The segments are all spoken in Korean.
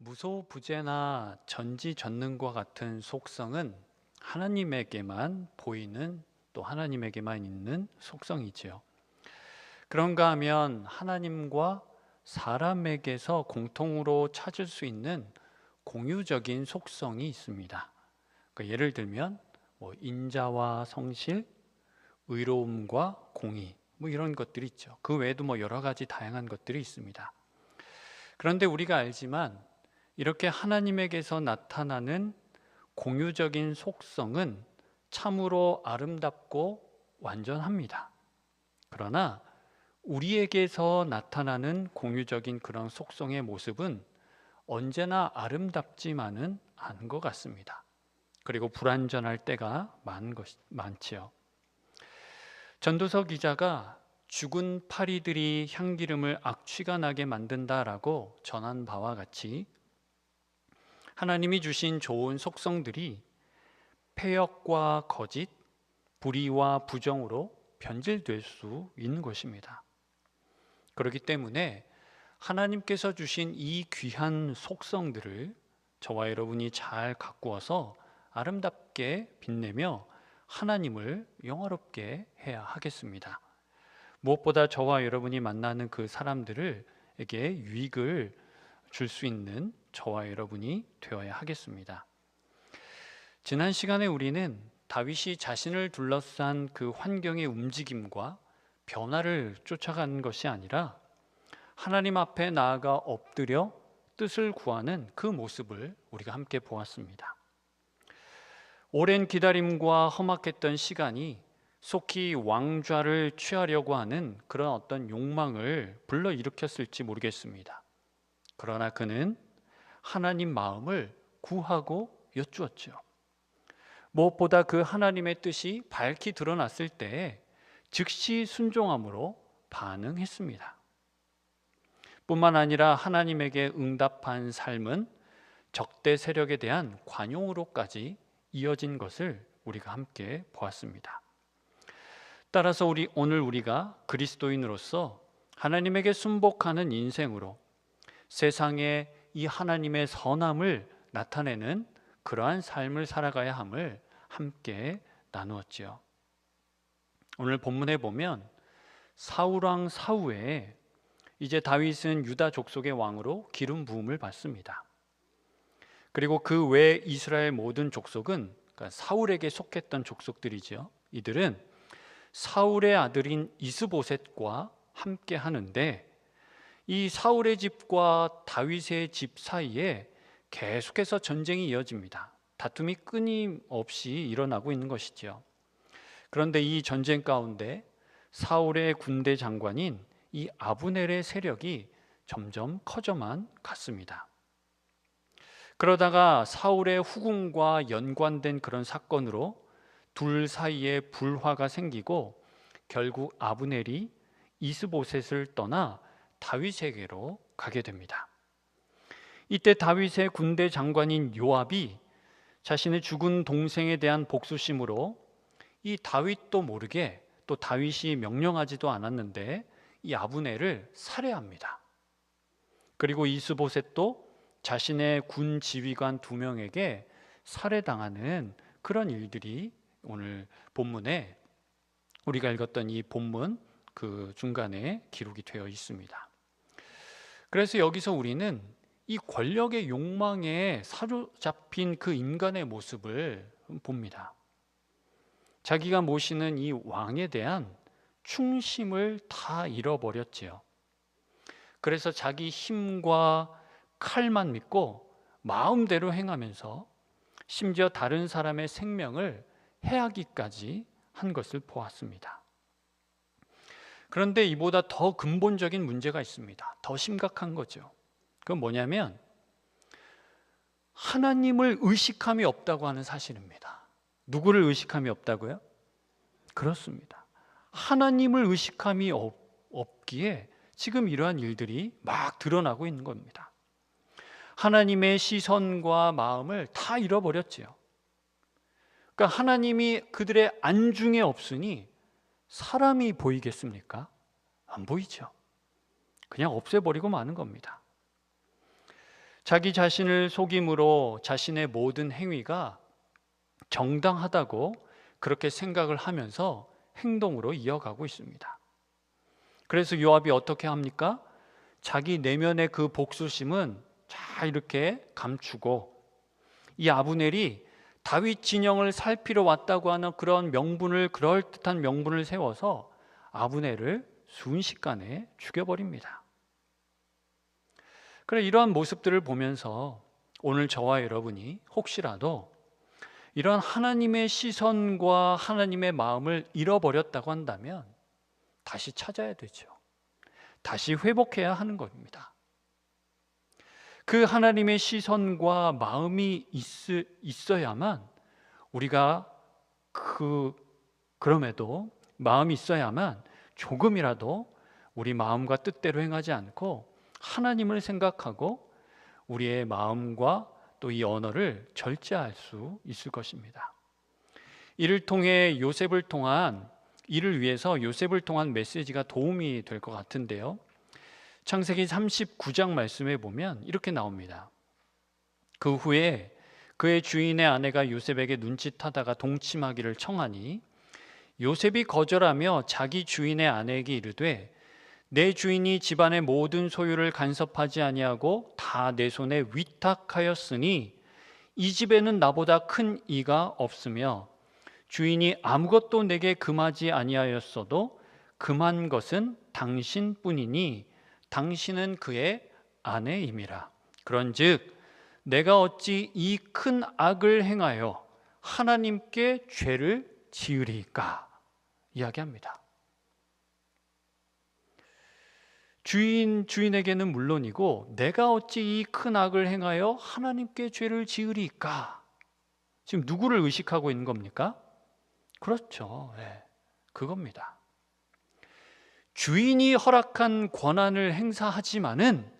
무소부재나 전지전능과 같은 속성은 하나님에게만 보이는, 또 하나님에게만 있는 속성이지요. 그런가 하면 하나님과 사람에게서 공통으로 찾을 수 있는 공유적인 속성이 있습니다. 그러니까 예를 들면 인자와 성실, 의로움과 공의, 이런 것들이 있죠. 그 외에도 여러 가지 다양한 것들이 있습니다. 그런데 우리가 알지만 이렇게 하나님에게서 나타나는 공유적인 속성은 참으로 아름답고 완전합니다. 그러나 우리에게서 나타나는 공유적인 그런 속성의 모습은 언제나 아름답지만은 않은 것 같습니다. 그리고 불완전할 때가 많지요. 전도서 기자가 죽은 파리들이 향기름을 악취가 나게 만든다라고 전한 바와 같이 하나님이 주신 좋은 속성들이 패역과 거짓, 불의와 부정으로 변질될 수 있는 것입니다. 그렇기 때문에 하나님께서 주신 이 귀한 속성들을 저와 여러분이 잘 가꾸어서 아름답게 빛내며 하나님을 영화롭게 해야 하겠습니다. 무엇보다 저와 여러분이 만나는 그 사람들에게 유익을 줄 수 있는 저와 여러분이 되어야 하겠습니다. 지난 시간에 우리는 다윗이 자신을 둘러싼 그 환경의 움직임과 변화를 쫓아가는 것이 아니라 하나님 앞에 나아가 엎드려 뜻을 구하는 그 모습을 우리가 함께 보았습니다. 오랜 기다림과 험악했던 시간이 속히 왕좌를 취하려고 하는 그런 어떤 욕망을 불러일으켰을지 모르겠습니다. 그러나 그는 하나님 마음을 구하고 여쭈었죠. 무엇보다 그 하나님의 뜻이 밝히 드러났을 때 즉시 순종함으로 반응했습니다. 뿐만 아니라 하나님에게 응답한 삶은 적대 세력에 대한 관용으로까지 이어진 것을 우리가 함께 보았습니다. 따라서 오늘 우리가 그리스도인으로서 하나님에게 순복하는 인생으로 세상에 이 하나님의 선함을 나타내는 그러한 삶을 살아가야 함을 함께 나누었지요. 오늘 본문에 보면 사울왕 사후에 이제 다윗은 유다 족속의 왕으로 기름 부음을 받습니다. 그리고 그 외 이스라엘 모든 족속은, 그러니까 사울에게 속했던 족속들이죠. 이들은 사울의 아들인 이스보셋과 함께 하는데 이 사울의 집과 다윗의 집 사이에 계속해서 전쟁이 이어집니다. 다툼이 끊임없이 일어나고 있는 것이죠. 그런데 이 전쟁 가운데 사울의 군대 장관인 이 아브넬의 세력이 점점 커져만 갔습니다. 그러다가 사울의 후궁과 연관된 그런 사건으로 둘 사이에 불화가 생기고 결국 아브넬이 이스보셋을 떠나 다윗에게로 가게 됩니다. 이때 다윗의 군대 장관인 요압이 자신의 죽은 동생에 대한 복수심으로 이 다윗도 모르게, 또 다윗이 명령하지도 않았는데 이 아브넬을 살해합니다. 그리고 이스보셋도 자신의 군 지휘관 2명에게 살해당하는 그런 일들이 오늘 본문에, 우리가 읽었던 이 본문 그 중간에 기록이 되어 있습니다. 그래서 여기서 우리는 이 권력의 욕망에 사로잡힌 그 인간의 모습을 봅니다. 자기가 모시는 이 왕에 대한 충심을 다 잃어버렸지요. 그래서 자기 힘과 칼만 믿고 마음대로 행하면서 심지어 다른 사람의 생명을 해하기까지 한 것을 보았습니다. 그런데 이보다 더 근본적인 문제가 있습니다. 더 심각한 거죠. 그건 뭐냐면 하나님을 의식함이 없다고 하는 사실입니다. 누구를 의식함이 없다고요? 그렇습니다. 하나님을 의식함이 없기에 지금 이러한 일들이 막 드러나고 있는 겁니다. 하나님의 시선과 마음을 다 잃어버렸지요. 그러니까 하나님이 그들의 안중에 없으니 사람이 보이겠습니까? 안 보이죠. 그냥 없애버리고 마는 겁니다. 자기 자신을 속임으로 자신의 모든 행위가 정당하다고 그렇게 생각을 하면서 행동으로 이어가고 있습니다. 그래서 요압이 어떻게 합니까? 자기 내면의 그 복수심은 잘 이렇게 감추고, 이 아브넬이 다윗 진영을 살피러 왔다고 하는 그런 명분을, 그럴듯한 명분을 세워서 아브넬을 순식간에 죽여버립니다. 그래, 이러한 모습들을 보면서 오늘 저와 여러분이 혹시라도 이런 하나님의 시선과 하나님의 마음을 잃어버렸다고 한다면 다시 찾아야 되죠. 다시 회복해야 하는 겁니다. 그 하나님의 시선과 마음이 있어야만 우리가 그럼에도 마음이 있어야만 조금이라도 우리 마음과 뜻대로 행하지 않고 하나님을 생각하고 우리의 마음과 또 이 언어를 절제할 수 있을 것입니다. 이를 위해서 요셉을 통한 메시지가 도움이 될 것 같은데요. 창세기 39장 말씀에 보면 이렇게 나옵니다. 그 후에 그의 주인의 아내가 요셉에게 눈짓하다가 동침하기를 청하니 요셉이 거절하며 자기 주인의 아내에게 이르되 내 주인이 집안의 모든 소유를 간섭하지 아니하고 다 내 손에 위탁하였으니 이 집에는 나보다 큰 이가 없으며 주인이 아무것도 내게 금하지 아니하였어도 금한 것은 당신뿐이니 당신은 그의 아내임이라. 그런즉 내가 어찌 이 큰 악을 행하여 하나님께 죄를 지으리까? 이야기합니다. 주인에게는 물론이고 내가 어찌 이 큰 악을 행하여 하나님께 죄를 지으리까? 지금 누구를 의식하고 있는 겁니까? 그렇죠. 네, 그겁니다. 주인이 허락한 권한을 행사하지만은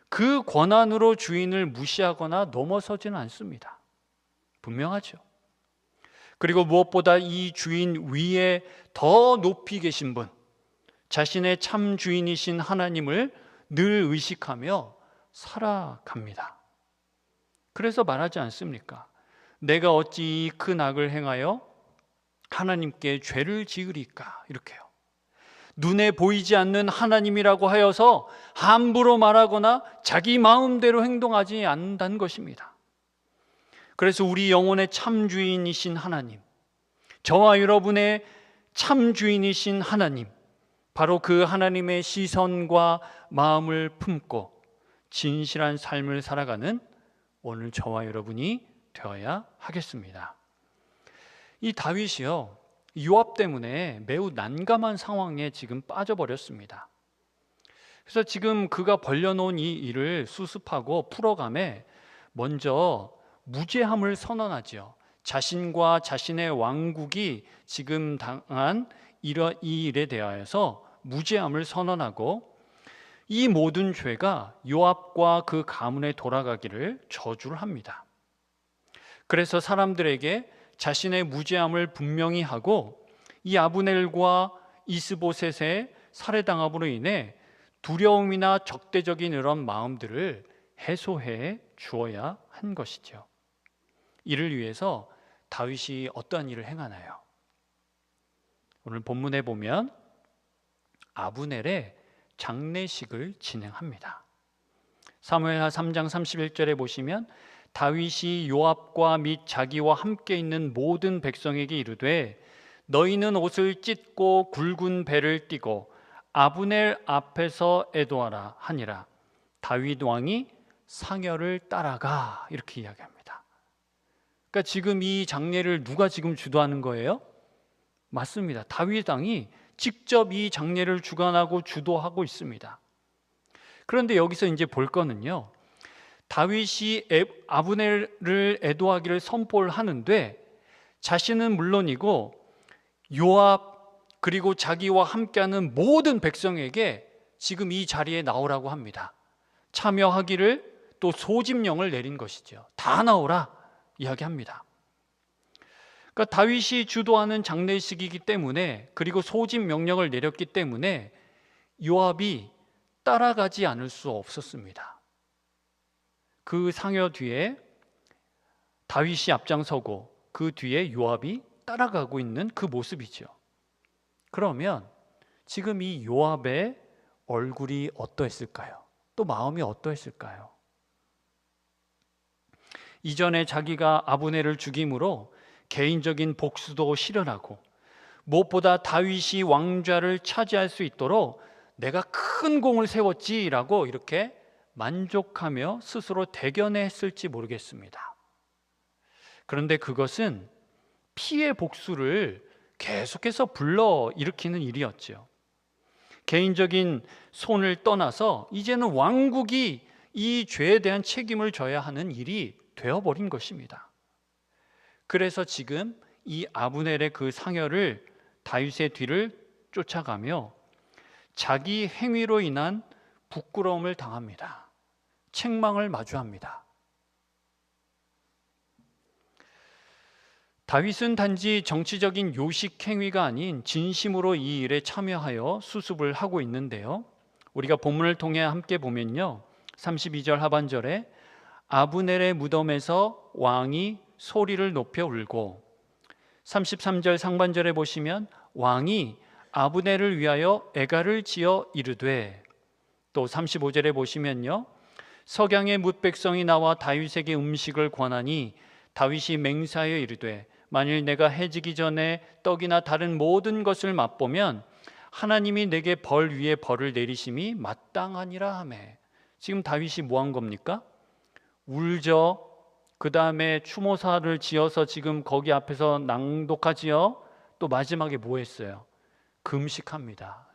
그 권한으로 주인을 무시하거나 넘어서지는 않습니다. 분명하죠. 그리고 무엇보다 이 주인 위에 더 높이 계신 분, 자신의 참 주인이신 하나님을 늘 의식하며 살아갑니다. 그래서 말하지 않습니까? 내가 어찌 이 큰 악을 행하여 하나님께 죄를 지으리까? 이렇게요. 눈에 보이지 않는 하나님이라고 하여서 함부로 말하거나 자기 마음대로 행동하지 않는다는 것입니다. 그래서 우리 영혼의 참 주인이신 하나님, 저와 여러분의 참 주인이신 하나님, 바로 그 하나님의 시선과 마음을 품고 진실한 삶을 살아가는 오늘 저와 여러분이 되어야 하겠습니다. 이 다윗이요, 요압 때문에 매우 난감한 상황에 지금 빠져버렸습니다. 그래서 지금 그가 벌려놓은 이 일을 수습하고 풀어가며 먼저 무죄함을 선언하죠. 자신과 자신의 왕국이 지금 당한 이 일에 대하여서 무죄함을 선언하고 이 모든 죄가 요압과 그 가문에 돌아가기를 저주를 합니다. 그래서 사람들에게 자신의 무죄함을 분명히 하고 이 아브넬과 이스보셋의 살해당함으로 인해 두려움이나 적대적인 이런 마음들을 해소해 주어야 한 것이죠. 이를 위해서 다윗이 어떠한 일을 행하나요? 오늘 본문에 보면 아브넬의 장례식을 진행합니다. 사무엘하 3장 31절에 보시면 다윗이 요압과 및 자기와 함께 있는 모든 백성에게 이르되 너희는 옷을 찢고 굵은 배를 띠고 아브넬 앞에서 애도하라 하니라. 다윗 왕이 상여를 따라가, 이렇게 이야기합니다. 그러니까 지금 이 장례를 누가 지금 주도하는 거예요? 맞습니다. 다윗 왕이 직접 이 장례를 주관하고 주도하고 있습니다. 그런데 여기서 이제 볼 거는요, 다윗이 아브넬을 애도하기를 선포를 하는데 자신은 물론이고 요압 그리고 자기와 함께하는 모든 백성에게 지금 이 자리에 나오라고 합니다. 참여하기를 또 소집령을 내린 것이죠. 다 나오라 이야기합니다. 그러니까 다윗이 주도하는 장례식이기 때문에, 그리고 소집 명령을 내렸기 때문에 요압이 따라가지 않을 수 없었습니다. 그 상여 뒤에 다윗이 앞장서고 그 뒤에 요압이 따라가고 있는 그 모습이죠. 그러면 지금 이 요압의 얼굴이 어떠했을까요? 또 마음이 어떠했을까요? 이전에 자기가 아브넬을 죽임으로 개인적인 복수도 실현하고 무엇보다 다윗이 왕좌를 차지할 수 있도록 내가 큰 공을 세웠지라고 이렇게 만족하며 스스로 대견했을지 모르겠습니다. 그런데 그것은 피해 복수를 계속해서 불러일으키는 일이었죠. 개인적인 손을 떠나서 이제는 왕국이 이 죄에 대한 책임을 져야 하는 일이 되어버린 것입니다. 그래서 지금 이 아브넬의 그 상여를 다윗의 뒤를 쫓아가며 자기 행위로 인한 부끄러움을 당합니다. 책망을 마주합니다. 다윗은 단지 정치적인 요식 행위가 아닌 진심으로 이 일에 참여하여 수습을 하고 있는데요. 우리가 본문을 통해 함께 보면요. 32절 하반절에 아브넬의 무덤에서 왕이 소리를 높여 울고, 33절 상반절에 보시면 왕이 아브넬을 위하여 애가를 지어 이르되, 또 35절에 보시면요. 석양의 뭇백성이 나와 다윗에게 음식을 권하니 다윗이 맹세하여 이르되 만일 내가 해지기 전에 떡이나 다른 모든 것을 맛보면 하나님이 내게 벌 위에 벌을 내리심이 마땅하니라 하매. 지금 다윗이 뭐 한 겁니까? 울죠. 그 다음에 추모사를 지어서 지금 거기 앞에서 낭독하지요. 또 마지막에 뭐 했어요? 금식합니다.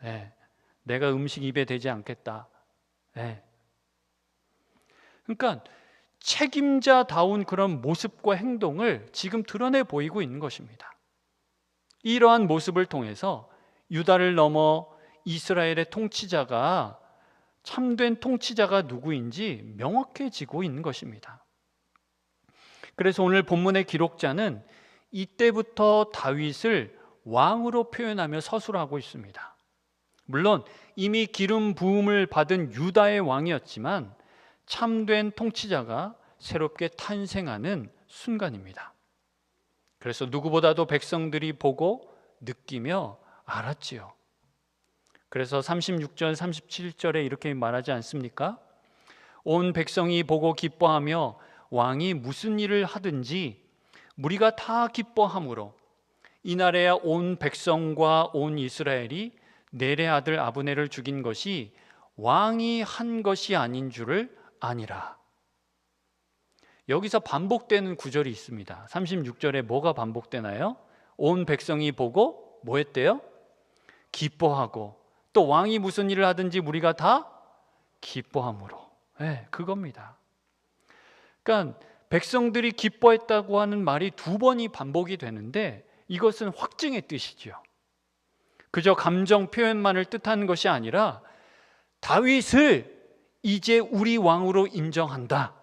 내가 음식 입에 대지 않겠다. 그러니까 책임자다운 그런 모습과 행동을 지금 드러내 보이고 있는 것입니다. 이러한 모습을 통해서 유다를 넘어 이스라엘의 통치자가, 참된 통치자가 누구인지 명확해지고 있는 것입니다. 그래서 오늘 본문의 기록자는 이때부터 다윗을 왕으로 표현하며 서술하고 있습니다. 물론 이미 기름 부음을 받은 유다의 왕이었지만 참된 통치자가 새롭게 탄생하는 순간입니다. 그래서 누구보다도 백성들이 보고 느끼며 알았지요. 그래서 36절 37절에 이렇게 말하지 않습니까? 온 백성이 보고 기뻐하며 왕이 무슨 일을 하든지 무리가 다 기뻐하므로 이날에야 온 백성과 온 이스라엘이 넬의 아들 아브넬을 죽인 것이 왕이 한 것이 아닌 줄을 아니라. 여기서 반복되는 구절이 있습니다. 36절에 뭐가 반복되나요? 온 백성이 보고 뭐 했대요? 기뻐하고, 또 왕이 무슨 일을 하든지 우리가 다 기뻐함으로. 그겁니다. 그러니까 백성들이 기뻐했다고 하는 말이 두 번이 반복이 되는데 이것은 확증의 뜻이죠. 그저 감정 표현만을 뜻하는 것이 아니라 다윗을 이제 우리 왕으로 인정한다.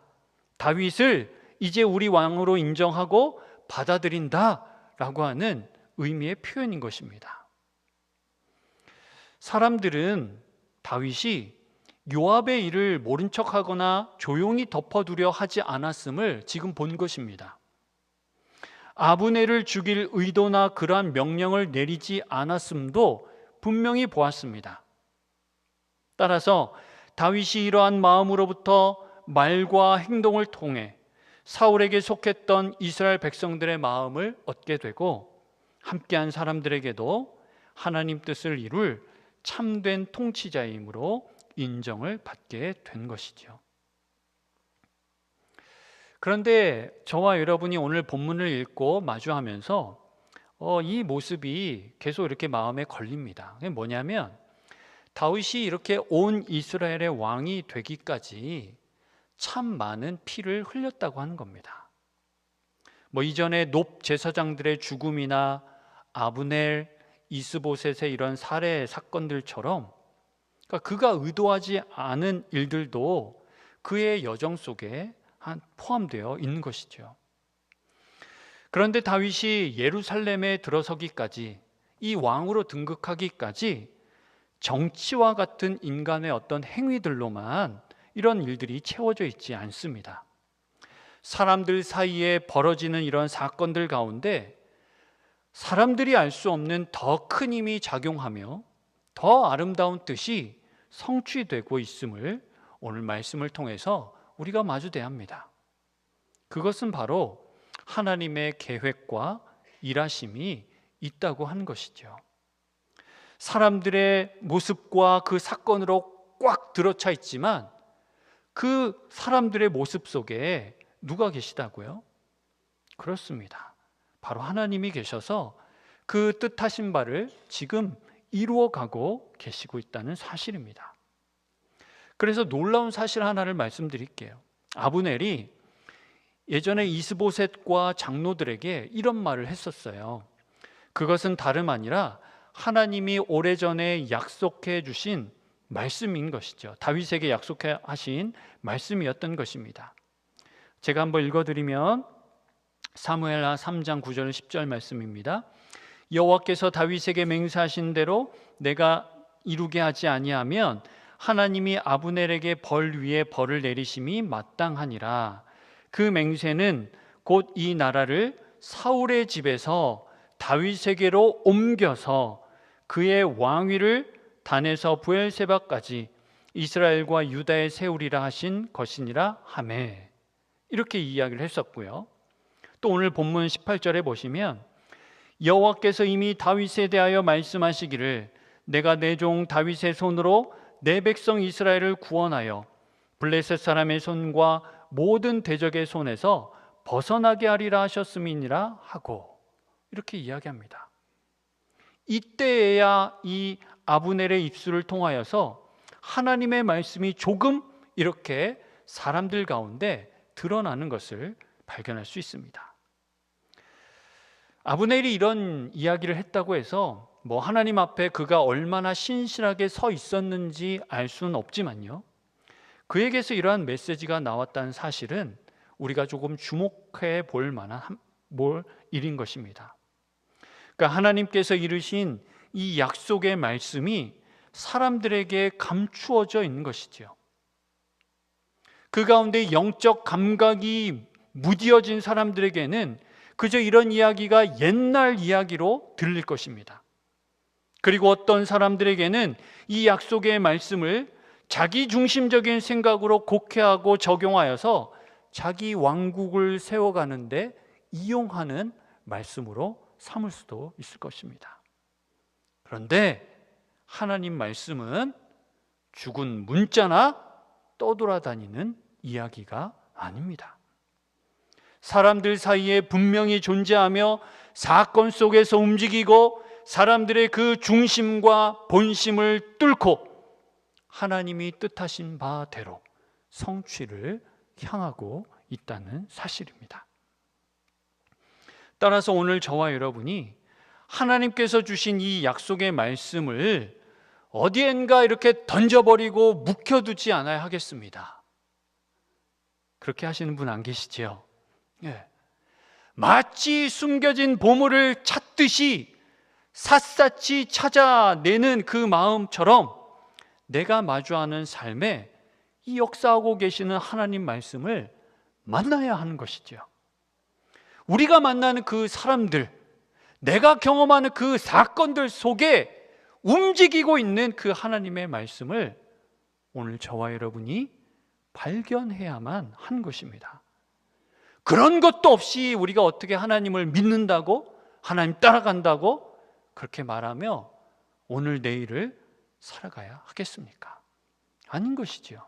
다윗을 이제 우리 왕으로 인정하고 받아들인다라고 하는 의미의 표현인 것입니다. 사람들은 다윗이 요압의 일을 모른 척하거나 조용히 덮어두려 하지 않았음을 지금 본 것입니다. 아브넬을 죽일 의도나 그러한 명령을 내리지 않았음도 분명히 보았습니다. 따라서 다윗이 이러한 마음으로부터 말과 행동을 통해 사울에게 속했던 이스라엘 백성들의 마음을 얻게 되고 함께한 사람들에게도 하나님 뜻을 이룰 참된 통치자이므로 인정을 받게 된 것이죠. 그런데 저와 여러분이 오늘 본문을 읽고 마주하면서 이 모습이 계속 이렇게 마음에 걸립니다. 그게 뭐냐면 다윗이 이렇게 온 이스라엘의 왕이 되기까지 참 많은 피를 흘렸다고 하는 겁니다. 이전에 높 제사장들의 죽음이나 아브넬, 이스보셋의 이런 살해 사건들처럼 그가 의도하지 않은 일들도 그의 여정 속에 포함되어 있는 것이죠. 그런데 다윗이 예루살렘에 들어서기까지, 이 왕으로 등극하기까지 정치와 같은 인간의 어떤 행위들로만 이런 일들이 채워져 있지 않습니다. 사람들 사이에 벌어지는 이런 사건들 가운데 사람들이 알 수 없는 더 큰 힘이 작용하며 더 아름다운 뜻이 성취되고 있음을 오늘 말씀을 통해서 우리가 마주대야 합니다. 그것은 바로 하나님의 계획과 일하심이 있다고 하는 것이죠. 사람들의 모습과 그 사건으로 꽉 들어차 있지만 그 사람들의 모습 속에 누가 계시다고요? 그렇습니다. 바로 하나님이 계셔서 그 뜻하신 바를 지금 이루어가고 계시고 있다는 사실입니다. 그래서 놀라운 사실 하나를 말씀드릴게요. 아브넬이 예전에 이스보셋과 장로들에게 이런 말을 했었어요. 그것은 다름 아니라 하나님이 오래전에 약속해 주신 말씀인 것이죠. 다윗에게 약속하신 말씀이었던 것입니다. 제가 한번 읽어드리면 사무엘하 3장 9절 10절 말씀입니다. 여호와께서 다윗에게 맹세하신 대로 내가 이루게 하지 아니하면 하나님이 아브넬에게 벌 위에 벌을 내리심이 마땅하니라. 그 맹세는 곧 이 나라를 사울의 집에서 다윗에게로 옮겨서 그의 왕위를 단에서 브엘세바까지 이스라엘과 유다에 세우리라 하신 것이니라 하매. 이렇게 이야기를 했었고요. 또 오늘 본문 18절에 보시면 여호와께서 이미 다윗에 대하여 말씀하시기를 내가 내 종 다윗의 손으로 내 백성 이스라엘을 구원하여 블레셋 사람의 손과 모든 대적의 손에서 벗어나게 하리라 하셨음이니라 하고 이렇게 이야기합니다. 이때에야 이 아브넬의 입술을 통하여서 하나님의 말씀이 조금 이렇게 사람들 가운데 드러나는 것을 발견할 수 있습니다. 아브넬이 이런 이야기를 했다고 해서 하나님 앞에 그가 얼마나 신실하게 서 있었는지 알 수는 없지만요, 그에게서 이러한 메시지가 나왔다는 사실은 우리가 조금 주목해 볼 만한 일인 것입니다. 그러니까 하나님께서 이루신 이 약속의 말씀이 사람들에게 감추어져 있는 것이죠. 그 가운데 영적 감각이 무디어진 사람들에게는 그저 이런 이야기가 옛날 이야기로 들릴 것입니다. 그리고 어떤 사람들에게는 이 약속의 말씀을 자기 중심적인 생각으로 곡해하고 적용하여서 자기 왕국을 세워가는데 이용하는 말씀으로 삼을 수도 있을 것입니다. 그런데 하나님 말씀은 죽은 문자나 떠돌아다니는 이야기가 아닙니다. 사람들 사이에 분명히 존재하며 사건 속에서 움직이고 사람들의 그 중심과 본심을 뚫고 하나님이 뜻하신 바대로 성취를 향하고 있다는 사실입니다. 따라서 오늘 저와 여러분이 하나님께서 주신 이 약속의 말씀을 어디엔가 이렇게 던져버리고 묵혀두지 않아야 하겠습니다. 그렇게 하시는 분 안 계시지요? 예. 마치 숨겨진 보물을 찾듯이 샅샅이 찾아내는 그 마음처럼 내가 마주하는 삶에 이 역사하고 계시는 하나님 말씀을 만나야 하는 것이죠. 우리가 만나는 그 사람들, 내가 경험하는 그 사건들 속에 움직이고 있는 그 하나님의 말씀을 오늘 저와 여러분이 발견해야만 한 것입니다. 그런 것도 없이 우리가 어떻게 하나님을 믿는다고, 하나님 따라간다고 그렇게 말하며 오늘 내일을 살아가야 하겠습니까? 아닌 것이지요.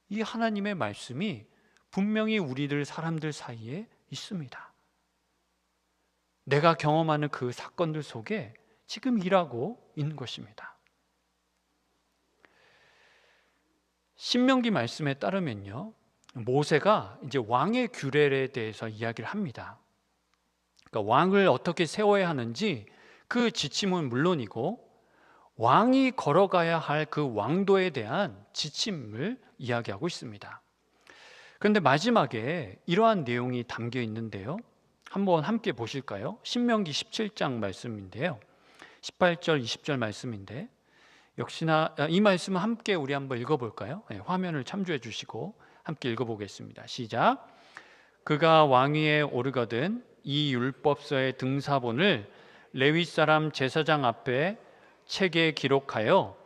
이 하나님의 말씀이 분명히 우리들 사람들 사이에 있습니다. 내가 경험하는 그 사건들 속에 지금 일하고 있는 것입니다. 신명기 말씀에 따르면요, 모세가 이제 왕의 규례에 대해서 이야기를 합니다. 그러니까 왕을 어떻게 세워야 하는지 그 지침은 물론이고 왕이 걸어가야 할 그 왕도에 대한 지침을 이야기하고 있습니다. 그런데 마지막에 이러한 내용이 담겨 있는데요, 한번 함께 보실까요? 신명기 17장 말씀인데요, 18절 20절 말씀인데 역시나 이 말씀을 함께 우리 한번 읽어볼까요? 네, 화면을 참조해 주시고 함께 읽어보겠습니다. 시작. 그가 왕위에 오르거든 이 율법서의 등사본을 레위 사람 제사장 앞에 책에 기록하여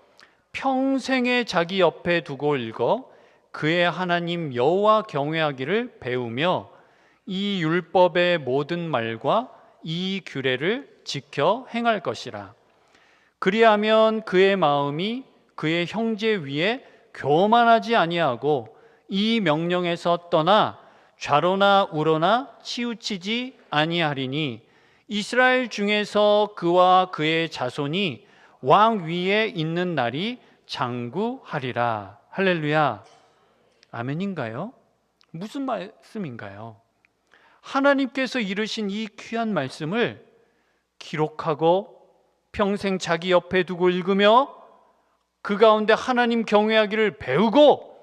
평생에 자기 옆에 두고 읽어 그의 하나님 여호와 경외하기를 배우며 이 율법의 모든 말과 이 규례를 지켜 행할 것이라. 그리하면 그의 마음이 그의 형제 위에 교만하지 아니하고 이 명령에서 떠나 좌로나 우로나 치우치지 아니하리니 이스라엘 중에서 그와 그의 자손이 왕 위에 있는 날이 장구하리라. 할렐루야. 아멘인가요? 무슨 말씀인가요? 하나님께서 이르신 이 귀한 말씀을 기록하고 평생 자기 옆에 두고 읽으며 그 가운데 하나님 경외하기를 배우고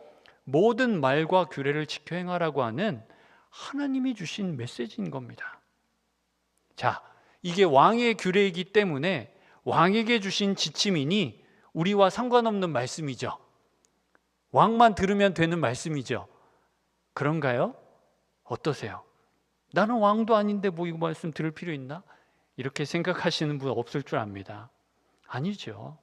모든 말과 규례를 지켜 행하라고 하는 하나님이 주신 메시지인 겁니다. 자, 이게 왕의 규례이기 때문에 왕에게 주신 지침이니 우리와 상관없는 말씀이죠. 왕만 들으면 되는 말씀이죠. 그런가요? 어떠세요? 나는 왕도 아닌데 뭐 이거 말씀 들을 필요 있나? 이렇게 생각하시는 분 없을 줄 압니다. 아니죠.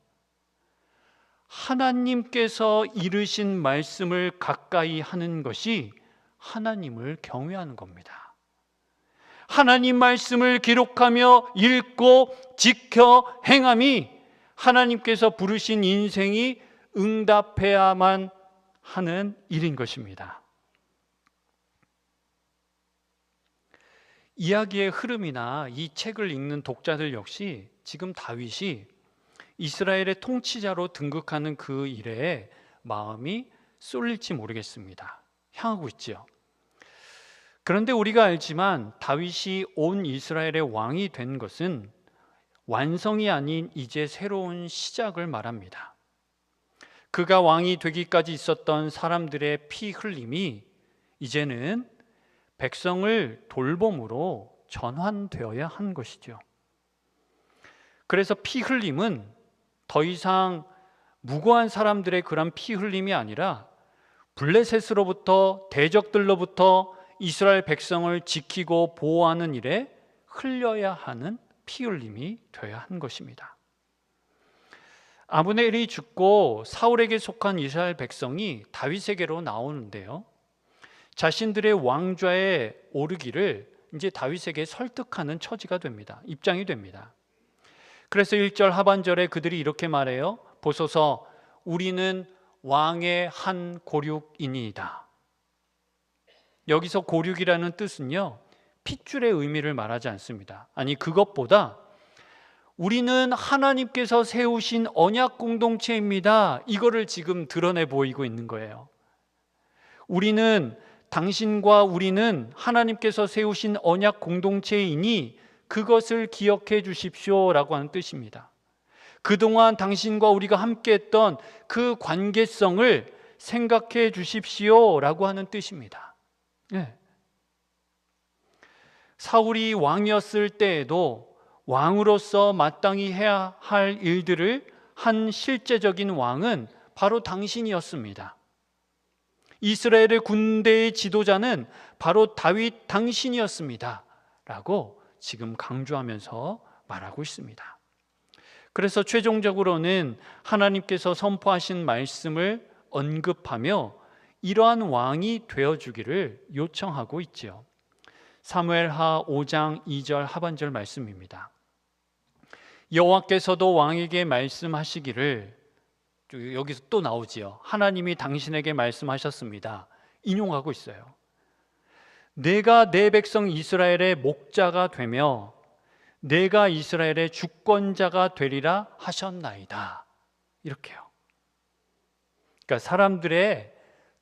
하나님께서 이르신 말씀을 가까이 하는 것이 하나님을 경외하는 겁니다. 하나님 말씀을 기록하며 읽고 지켜 행함이 하나님께서 부르신 인생이 응답해야만 하는 일인 것입니다. 이야기의 흐름이나 이 책을 읽는 독자들 역시 지금 다윗이 이스라엘의 통치자로 등극하는 그 일에 마음이 쏠릴지 모르겠습니다. 향하고 있죠. 그런데 우리가 알지만 다윗이 온 이스라엘의 왕이 된 것은 완성이 아닌 이제 새로운 시작을 말합니다. 그가 왕이 되기까지 있었던 사람들의 피 흘림이 이제는 백성을 돌봄으로 전환되어야 한 것이죠. 그래서 피 흘림은 더 이상 무고한 사람들의 그런 피 흘림이 아니라 블레셋으로부터 대적들로부터 이스라엘 백성을 지키고 보호하는 일에 흘려야 하는 피 흘림이 되어야 한 것입니다. 아브넬이 죽고 사울에게 속한 이스라엘 백성이 다윗에게로 나오는데요, 자신들의 왕좌에 오르기를 이제 다윗에게 설득하는 처지가 됩니다. 입장이 됩니다. 그래서 1절 하반절에 그들이 이렇게 말해요. 보소서, 우리는 왕의 한 고륙이니이다. 여기서 고륙이라는 뜻은요, 핏줄의 의미를 말하지 않습니다. 아니, 그것보다 우리는 하나님께서 세우신 언약 공동체입니다. 이거를 지금 드러내 보이고 있는 거예요. 우리는, 당신과 우리는 하나님께서 세우신 언약 공동체이니 그것을 기억해 주십시오라고 하는 뜻입니다. 그동안 당신과 우리가 함께했던 그 관계성을 생각해 주십시오라고 하는 뜻입니다. 네. 사울이 왕이었을 때에도 왕으로서 마땅히 해야 할 일들을 한 실제적인 왕은 바로 당신이었습니다. 이스라엘의 군대의 지도자는 바로 다윗 당신이었습니다 라고 지금 강조하면서 말하고 있습니다. 그래서 최종적으로는 하나님께서 선포하신 말씀을 언급하며 이러한 왕이 되어주기를 요청하고 있지요. 사무엘하 5장 2절 하반절 말씀입니다. 여호와께서도 왕에게 말씀하시기를, 여기서 또 나오지요. 하나님이 당신에게 말씀하셨습니다. 인용하고 있어요. 내가 내 백성 이스라엘의 목자가 되며 내가 이스라엘의 주권자가 되리라 하셨나이다. 이렇게요. 그러니까 사람들의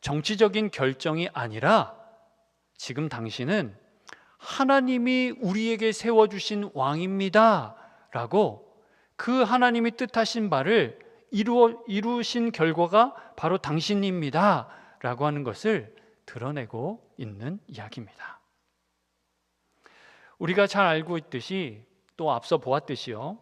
정치적인 결정이 아니라 지금 당신은 하나님이 우리에게 세워주신 왕입니다 라고 그 하나님이 뜻하신 바를 이루신 결과가 바로 당신입니다 라고 하는 것을 드러내고 있는 이야기입니다. 우리가 잘 알고 있듯이, 또 앞서 보았듯이요,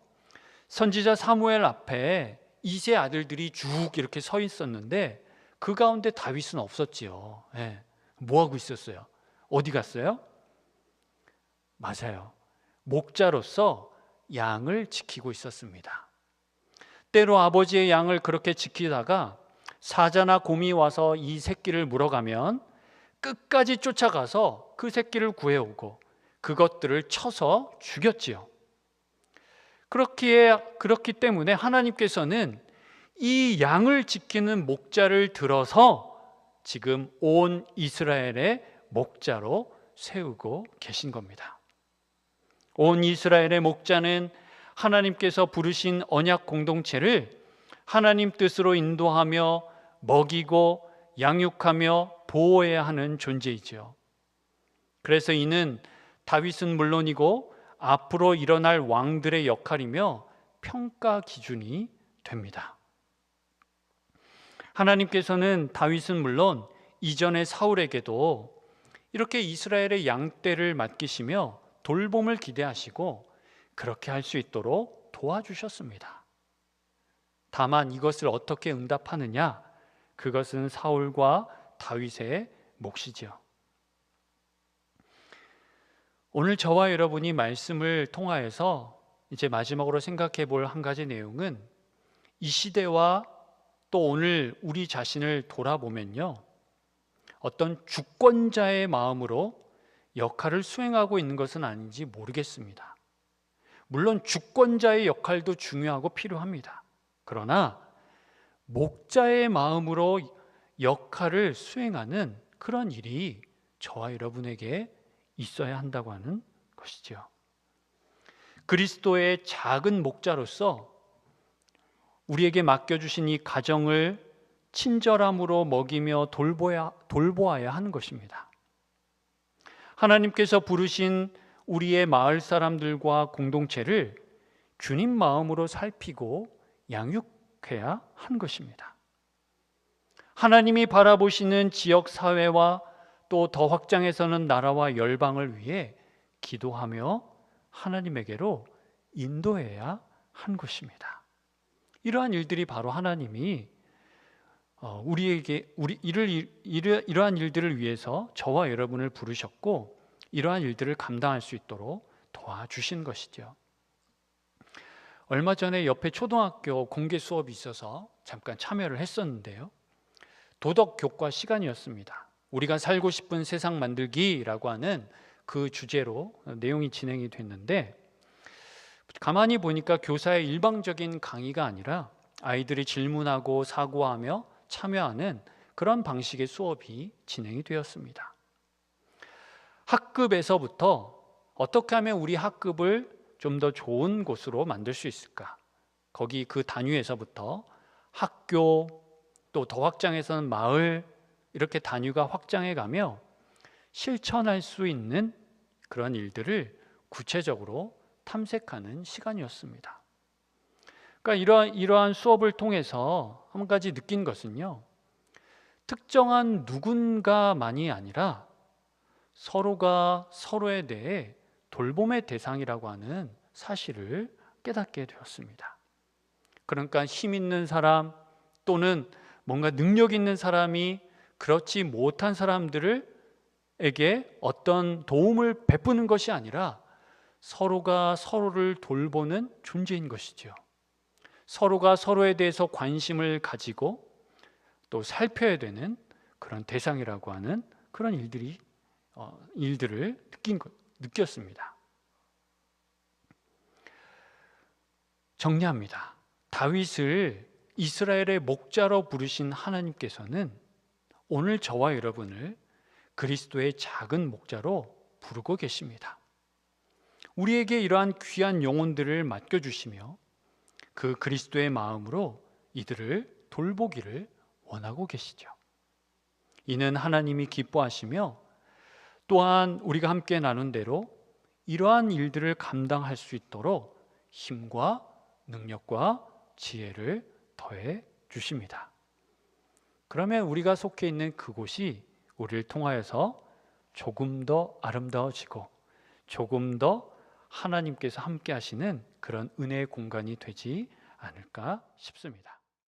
선지자 사무엘 앞에 이세 아들들이 쭉 이렇게 서 있었는데 그 가운데 다윗은 없었지요. 예. 뭐 하고 있었어요? 어디 갔어요? 맞아요. 목자로서 양을 지키고 있었습니다. 때로 아버지의 양을 그렇게 지키다가 사자나 곰이 와서 이 새끼를 물어가면 끝까지 쫓아가서 그 새끼를 구해오고 그것들을 쳐서 죽였지요. 그렇기 때문에 하나님께서는 이 양을 지키는 목자를 들어서 지금 온 이스라엘의 목자로 세우고 계신 겁니다. 온 이스라엘의 목자는 하나님께서 부르신 언약 공동체를 하나님 뜻으로 인도하며 먹이고 양육하며 보호해야 하는 존재이죠. 그래서 이는 다윗은 물론이고 앞으로 일어날 왕들의 역할이며 평가 기준이 됩니다. 하나님께서는 다윗은 물론 이전의 사울에게도 이렇게 이스라엘의 양떼를 맡기시며 돌봄을 기대하시고 그렇게 할 수 있도록 도와주셨습니다. 다만 이것을 어떻게 응답하느냐? 그것은 사울과 다윗의 몫이죠. 오늘 저와 여러분이 말씀을 통하여서 이제 마지막으로 생각해 볼 한 가지 내용은 이 시대와 또 오늘 우리 자신을 돌아보면요, 어떤 주권자의 마음으로 역할을 수행하고 있는 것은 아닌지 모르겠습니다. 물론 주권자의 역할도 중요하고 필요합니다. 그러나 목자의 마음으로 역할을 수행하는 그런 일이 저와 여러분에게 있어야 한다고 하는 것이죠. 그리스도의 작은 목자로서 우리에게 맡겨주신 이 가정을 친절함으로 먹이며 돌보아야 하는 것입니다. 하나님께서 부르신 우리의 마을 사람들과 공동체를 주님 마음으로 살피고 양육해야 하는 것입니다. 하나님이 바라보시는 지역 사회와 또 더 확장해서는 나라와 열방을 위해 기도하며 하나님에게로 인도해야 한 것입니다. 이러한 일들이 바로 하나님이 우리에게 이러한 일들을 위해서 저와 여러분을 부르셨고 이러한 일들을 감당할 수 있도록 도와주신 것이죠. 얼마 전에 옆에 초등학교 공개 수업이 있어서 잠깐 참여를 했었는데요. 도덕 교과 시간이었습니다. 우리가 살고 싶은 세상 만들기라고 하는 그 주제로 내용이 진행이 됐는데 가만히 보니까 교사의 일방적인 강의가 아니라 아이들이 질문하고 사고하며 참여하는 그런 방식의 수업이 진행이 되었습니다. 학급에서부터 어떻게 하면 우리 학급을 좀 더 좋은 곳으로 만들 수 있을까? 거기 그 단위에서부터 학교 또 더 확장해서는 마을 이렇게 단위가 확장해 가며 실천할 수 있는 그런 일들을 구체적으로 탐색하는 시간이었습니다. 그러니까 이러한 수업을 통해서 한 가지 느낀 것은요, 특정한 누군가만이 아니라 서로가 서로에 대해 돌봄의 대상이라고 하는 사실을 깨닫게 되었습니다. 그러니까 힘 있는 사람 또는 뭔가 능력 있는 사람이 그렇지 못한 사람들에게 어떤 도움을 베푸는 것이 아니라 서로가 서로를 돌보는 존재인 것이죠. 서로가 서로에 대해서 관심을 가지고 또 살펴야 되는 그런 대상이라고 하는 그런 일들을 느꼈습니다. 정리합니다. 다윗을 이스라엘의 목자로 부르신 하나님께서는 오늘 저와 여러분을 그리스도의 작은 목자로 부르고 계십니다. 우리에게 이러한 귀한 영혼들을 맡겨주시며 그 그리스도의 마음으로 이들을 돌보기를 원하고 계시죠. 이는 하나님이 기뻐하시며 또한 우리가 함께 나눈 대로 이러한 일들을 감당할 수 있도록 힘과 능력과 지혜를 더해 주십니다. 그러면 우리가 속해 있는 그곳이 우리를 통하여서 조금 더 아름다워지고 조금 더 하나님께서 함께 하시는 그런 은혜의 공간이 되지 않을까 싶습니다.